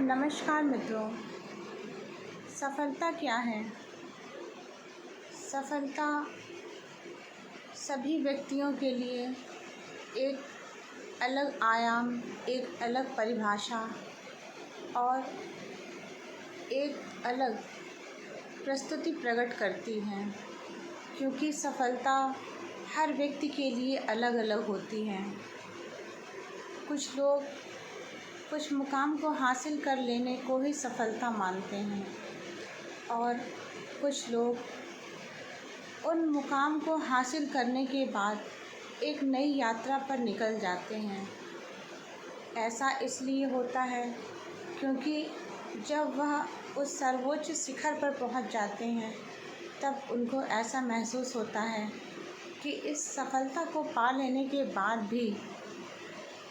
नमस्कार मित्रों। सफलता क्या है? सफलता सभी व्यक्तियों के लिए एक अलग आयाम, एक अलग परिभाषा और एक अलग प्रस्तुति प्रकट करती है, क्योंकि सफलता हर व्यक्ति के लिए अलग अलग होती है। कुछ लोग कुछ मुकाम को हासिल कर लेने को ही सफलता मानते हैं और कुछ लोग उन मुकाम को हासिल करने के बाद एक नई यात्रा पर निकल जाते हैं। ऐसा इसलिए होता है क्योंकि जब वह उस सर्वोच्च शिखर पर पहुंच जाते हैं तब उनको ऐसा महसूस होता है कि इस सफलता को पा लेने के बाद भी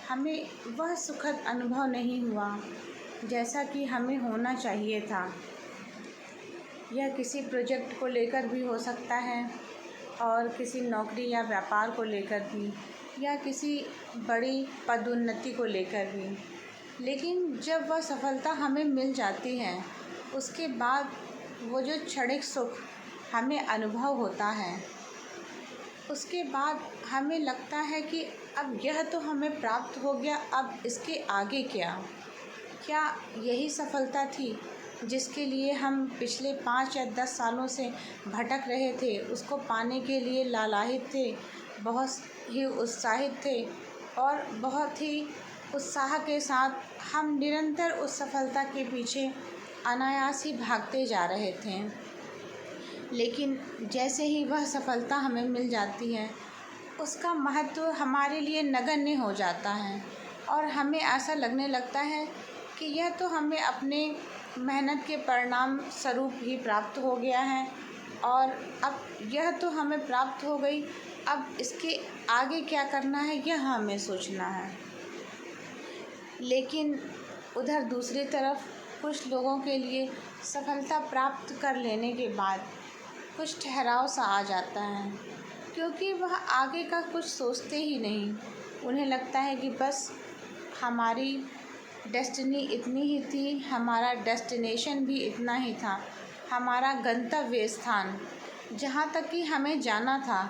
हमें वह सुखद अनुभव नहीं हुआ जैसा कि हमें होना चाहिए था। यह किसी प्रोजेक्ट को लेकर भी हो सकता है और किसी नौकरी या व्यापार को लेकर भी, या किसी बड़ी पदोन्नति को लेकर भी। लेकिन जब वह सफलता हमें मिल जाती है, उसके बाद वो जो क्षणिक सुख हमें अनुभव होता है, उसके बाद हमें लगता है कि अब यह तो हमें प्राप्त हो गया, अब इसके आगे क्या? क्या यही सफलता थी जिसके लिए हम पिछले 5 या 10 सालों से भटक रहे थे, उसको पाने के लिए लालायित थे, बहुत ही उत्साहित थे और बहुत ही उत्साह के साथ हम निरंतर उस सफलता के पीछे अनायास ही भागते जा रहे थे। लेकिन जैसे ही वह सफलता हमें मिल जाती है, उसका महत्व हमारे लिए नगण्य हो जाता है और हमें ऐसा लगने लगता है कि यह तो हमें अपने मेहनत के परिणाम स्वरूप ही प्राप्त हो गया है और अब यह तो हमें प्राप्त हो गई, अब इसके आगे क्या करना है यह हमें सोचना है। लेकिन उधर दूसरी तरफ कुछ लोगों के लिए सफलता प्राप्त कर लेने के बाद कुछ ठहराव सा आ जाता है, क्योंकि वह आगे का कुछ सोचते ही नहीं। उन्हें लगता है कि बस हमारी डेस्टिनी इतनी ही थी, हमारा डेस्टिनेशन भी इतना ही था, हमारा गंतव्य स्थान जहाँ तक कि हमें जाना था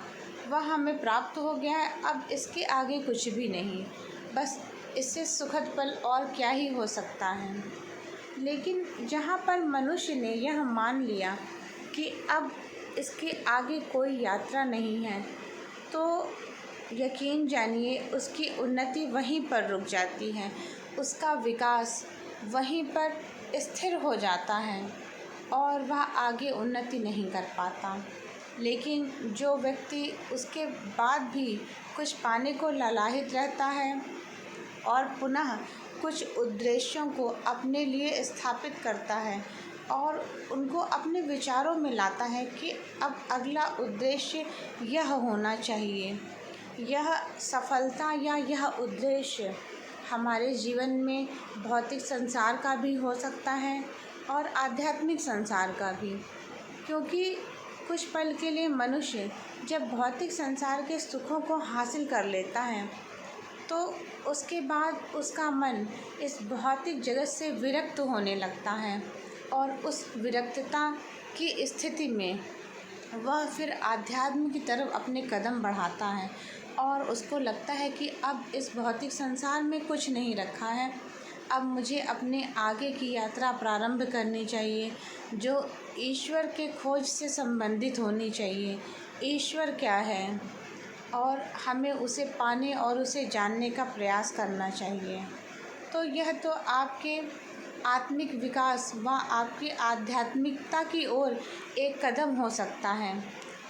वह हमें प्राप्त हो गया है, अब इसके आगे कुछ भी नहीं, बस इससे सुखद पल और क्या ही हो सकता है। लेकिन जहाँ पर मनुष्य ने यह मान लिया कि अब इसके आगे कोई यात्रा नहीं है, तो यकीन जानिए उसकी उन्नति वहीं पर रुक जाती है, उसका विकास वहीं पर स्थिर हो जाता है और वह आगे उन्नति नहीं कर पाता। लेकिन जो व्यक्ति उसके बाद भी कुछ पाने को लालायित रहता है और पुनः कुछ उद्देश्यों को अपने लिए स्थापित करता है और उनको अपने विचारों में लाता है कि अब अगला उद्देश्य यह होना चाहिए, यह सफलता या यह उद्देश्य हमारे जीवन में भौतिक संसार का भी हो सकता है और आध्यात्मिक संसार का भी। क्योंकि कुछ पल के लिए मनुष्य जब भौतिक संसार के सुखों को हासिल कर लेता है तो उसके बाद उसका मन इस भौतिक जगत से विरक्त होने लगता है और उस विरक्तता की स्थिति में वह फिर आध्यात्म की तरफ अपने कदम बढ़ाता है और उसको लगता है कि अब इस भौतिक संसार में कुछ नहीं रखा है, अब मुझे अपने आगे की यात्रा प्रारंभ करनी चाहिए जो ईश्वर के खोज से संबंधित होनी चाहिए। ईश्वर क्या है और हमें उसे पाने और उसे जानने का प्रयास करना चाहिए। तो यह तो आपके आत्मिक विकास व आपकी आध्यात्मिकता की ओर एक कदम हो सकता है।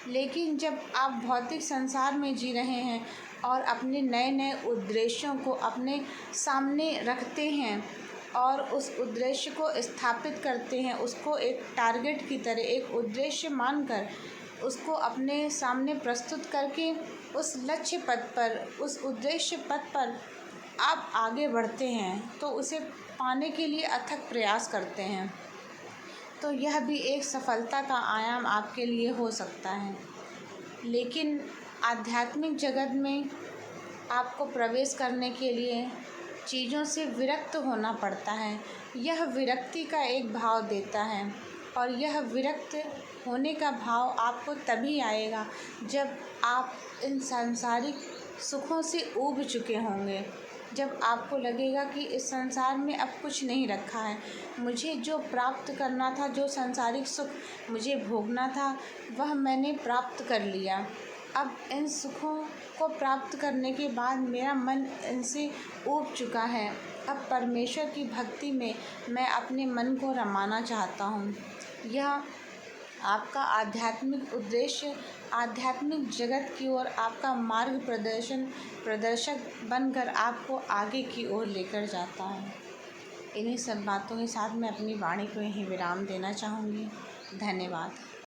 लेकिन जब आप भौतिक संसार में जी रहे हैं और अपने नए नए उद्देश्यों को अपने सामने रखते हैं और उस उद्देश्य को स्थापित करते हैं, उसको एक टारगेट की तरह एक उद्देश्य मानकर उसको अपने सामने प्रस्तुत करके उस लक्ष्य पथ पर, उस उद्देश्य पथ पर आप आगे बढ़ते हैं, तो उसे पाने के लिए अथक प्रयास करते हैं, तो यह भी एक सफलता का आयाम आपके लिए हो सकता है। लेकिन आध्यात्मिक जगत में आपको प्रवेश करने के लिए चीज़ों से विरक्त होना पड़ता है। यह विरक्ति का एक भाव देता है और यह विरक्त होने का भाव आपको तभी आएगा जब आप इन सांसारिक सुखों से ऊब चुके होंगे, जब आपको लगेगा कि इस संसार में अब कुछ नहीं रखा है, मुझे जो प्राप्त करना था, जो सांसारिक सुख मुझे भोगना था, वह मैंने प्राप्त कर लिया। अब इन सुखों को प्राप्त करने के बाद मेरा मन इनसे ऊब चुका है। अब परमेश्वर की भक्ति में मैं अपने मन को रमाना चाहता हूँ। यह आपका आध्यात्मिक उद्देश्य आध्यात्मिक जगत की ओर आपका मार्ग प्रदर्शक बनकर आपको आगे की ओर लेकर जाता है। इन्हीं सब बातों के साथ मैं अपनी वाणी को यहीं विराम देना चाहूँगी। धन्यवाद।